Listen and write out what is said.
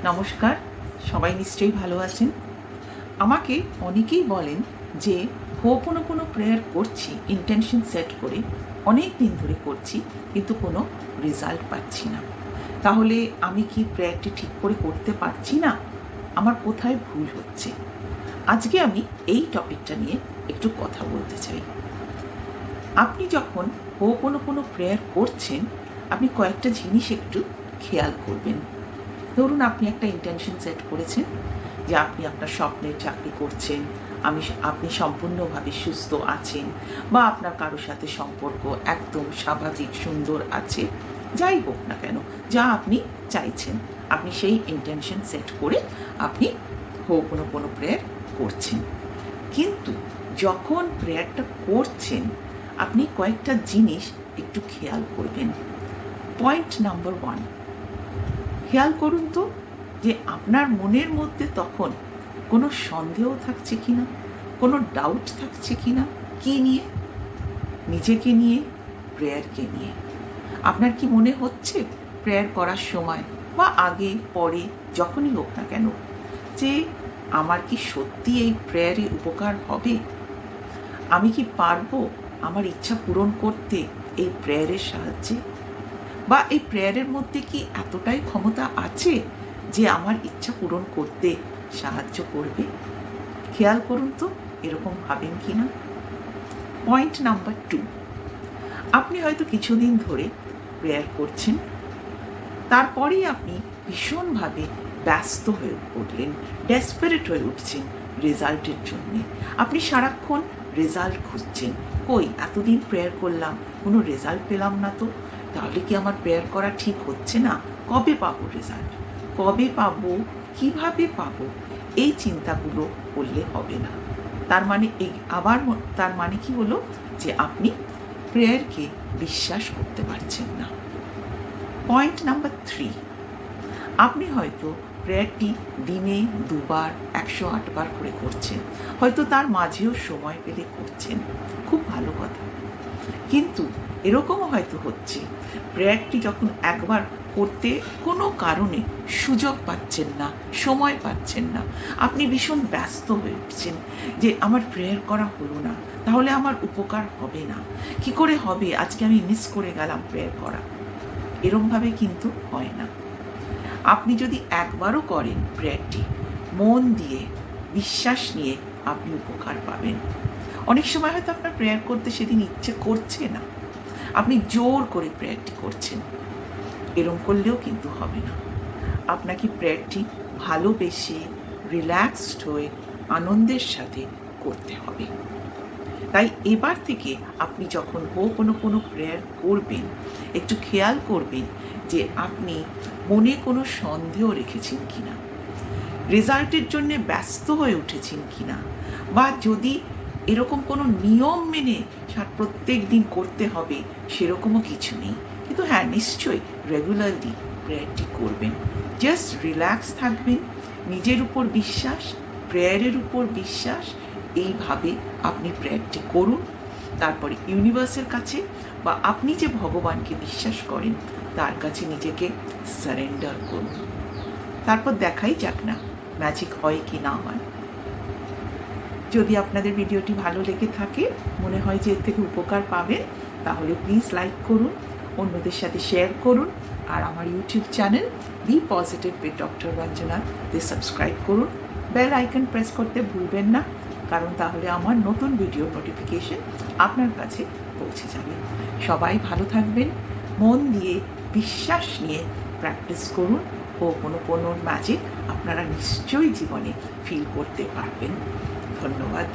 নমস্কার, সবাই নিশ্চয়ই ভালো আছেন। আমাকে অনেকেই বলেন যে হোপোনোপোনো প্রেয়ার করছি ইন্টেনশন সেট করে, অনেক দিন ধরে করছি কিন্তু কোনো রেজাল্ট পাচ্ছি না। তাহলে আমি কি প্রেয়ারটি ঠিক করে করতে পারছি না? আমার কোথায় ভুল হচ্ছে? আজকে আমি এই টপিকটা নিয়ে একটু কথা বলতে চাই। আপনি যখন হোপোনোপোনো প্রেয়ার করছেন, আপনি কয়েকটা জিনিস একটু খেয়াল করবেন। ধরুন আপনি একটা ইন্টেনশন সেট করেছেন যে আপনি আপনার স্বপ্নের চাকরি করছেন, আপনি সম্পূর্ণভাবে সুস্থ আছেন, বা আপনার কারোর সাথে সম্পর্ক একদম স্বাভাবিক সুন্দর আছে, যাই হোক না কেন, যা আপনি চাইছেন, আপনি সেই ইন্টেনশন সেট করে আপনি হোপোনোপোনো প্রেয়ার করছেন। কিন্তু যখন প্রেয়ারটা করছেন, আপনি কয়েকটা জিনিস একটু খেয়াল করবেন। পয়েন্ট নাম্বার 1, খেয়াল করুন তো যে আপনার মনের মধ্যে তখন কোনো সন্দেহ থাকছে কি না, কোনো ডাউট থাকছে কি না। কী নিয়ে? নিজেকে নিয়ে, প্রেয়ারকে নিয়ে। আপনার কি মনে হচ্ছে প্রেয়ার করার সময় বা আগে পরে যখনই হোক না কেন যে আমার কি সত্যি এই প্রেয়ারে উপকার হবে? আমি কি পারবো আমার ইচ্ছা পূরণ করতে এই প্রেয়ারের সাহায্যে? বা এই প্রেয়ারের মধ্যে কি এতটাই ক্ষমতা আছে যে আমার ইচ্ছা পূরণ করতে সাহায্য করবে? খেয়াল করুন তো এরকম ভাবেন কি না। পয়েন্ট নাম্বার 2, আপনি হয়তো কিছুদিন ধরে প্রেয়ার করছেন, তারপরেই আপনি ভীষণভাবে ব্যস্ত হয়ে পড়লেন, ডেসপারেট হয়ে উঠছেন রেজাল্টের জন্যে। আপনি সারাক্ষণ রেজাল্ট খুঁজছেন, কই এতদিন প্রেয়ার করলাম, কোনো রেজাল্ট পেলাম না তো, তাহলে কি আমার প্রেয়ার করা ঠিক হচ্ছে না? কবে পাবো রেজাল্ট? কবে পাবো? কিভাবে পাবো? এই চিন্তাগুলো করলে হবে না। তার মানে কি হলো যে আপনি প্রেয়ারকে বিশ্বাস করতে পারছেন না। পয়েন্ট নাম্বার 3, আপনি হয়তো প্রেয়ারটি দিনে 2 বার 108 বার করে করছেন, হয়তো তার মাঝেও সময় পেলে করছেন, খুব ভালো কথা। কিন্তু এরকমও হয়তো হচ্ছে প্রেয়ারটি যখন একবার করতে কোনো কারণে সুযোগ পাচ্ছেন না, সময় পাচ্ছেন না, আপনি ভীষণ ব্যস্ত হয়ে উঠছেন যে আমার প্রেয়ার করা হলো না, তাহলে আমার উপকার হবে না, কি করে হবে, আজকে আমি মিস করে গেলাম প্রেয়ার করা। এরমভাবে কিন্তু হয় না। আপনি যদি একবারও করেন প্রেয়ারটি মন দিয়ে, বিশ্বাস নিয়ে, আপনি উপকার পাবেন। অনেক সময় হয়তো আপনার প্রেয়ার করতে সেদিন ইচ্ছে করছে না, আপনি জোর করে প্রেয়ারটি করছেন, এরম করলেও কিন্তু হবে না। আপনাকে প্রেয়ারটি ভালোবেসে, রিল্যাক্সড হয়ে, আনন্দের সাথে করতে হবে। তাই এবার থেকে আপনি যখন কোনো প্রেয়ার করবেন, একটু খেয়াল করবেন যে আপনি মনে কোনো সন্দেহ রেখেছেন কিনা, রেজাল্টের জন্য ব্যস্ত হয়ে উঠেছেন কিনা, বা যদি এরকম কোনো নিয়ম মেনে প্রত্যেক দিন করতে হবে সেরকমও কিছু নেই। কিন্তু হ্যাঁ, নিশ্চয়ই রেগুলারলি প্রেয়ারটি করবেন। জাস্ট রিল্যাক্স থাকবেন, নিজের উপর বিশ্বাস, প্রেয়ারের উপর বিশ্বাস, এইভাবে আপনি প্রেয়ারটি করুন। তারপরে ইউনিভার্সের কাছে বা আপনি যে ভগবানকে বিশ্বাস করেন তার কাছে নিজেকে সারেন্ডার করুন। তারপর দেখাই যাক না ম্যাজিক হয় কি না হয়। যদি আপনাদের ভিডিওটি ভালো লেগে থাকে, মনে হয় যে এর থেকে উপকার পাবেন, তাহলে প্লিজ লাইক করুন, অন্যদের সাথে শেয়ার করুন, আর আমার YouTube channel be positive with doctor রঞ্জনাতে সাবস্ক্রাইব করুন। বেল আইকন প্রেস করতে ভুলবেন না, কারণ তাহলে আমার নতুন ভিডিও নোটিফিকেশন আপনার কাছে পৌঁছে যাবে। সবাই ভালো থাকবেন, মন দিয়ে, বিশ্বাস নিয়ে প্র্যাকটিস করুন। হোপোনোপোনোর ম্যাজিক আপনারা নিশ্চয়ই জীবনে ফিল করতে পারবেন। ধন্যবাদ।